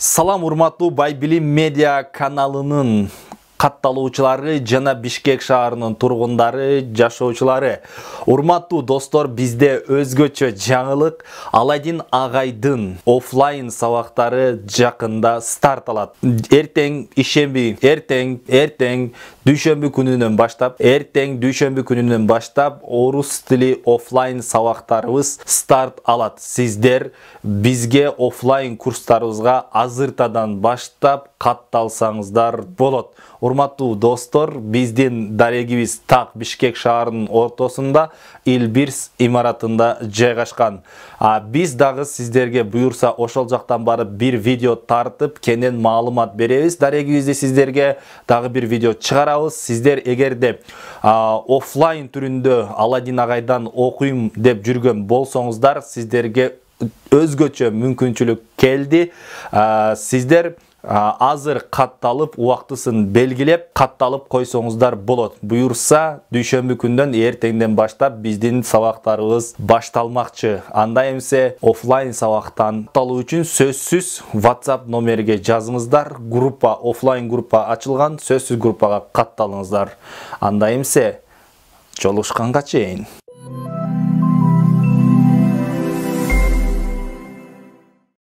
Салам урматтуу Байбилим медиа каналынын катталуучулары жана Бишкек шаарынын тургундары, жашоочулары. Урматтуу достор, бизде өзгөчө жаңылык Аладдин агайдын офлайн сабактары жакында старт алат. Эртең ишемби, эртең дүйшөмбү күнүнөн баштап, орус тили офлайн сабактарыбыз старт алат. Сиздер бизге офлайн курстарыбызга азыртадан баштап катталсаңыздар болот. Урматтуу достор, биздин дарегибиз так Бишкек шаарынын ортосунда Илбирс имаратында жайгашкан. Биз дагы сиздерге буюрса ошол жактан барып бир видео тартып, кенен маалымат беребиз. Дарегибизде сиздерге дагы бир видео чыгарабыз. Сиздер эгерде офлайн түрүндө Аладдин агайдан окуйм деп жүргөн болсоңуздар, сиздерге өзгөчө мүмкүнчүлүк келди. Сиздер азыр катталып, убактысын белгилеп, катталып койсоңуздар болот. Буюрса, дүйшөмбү күндөн эртеңден баштап биздин сабактарыбыз башталмакчы. Анда эмсе офлайн сабактан катталуу үчүн сөзсүз WhatsApp номерге жазыңыздар. Офлайн группа ачылган, сөзсүз группага катталыңыздар. Анда эмсе жолугушканга чейин.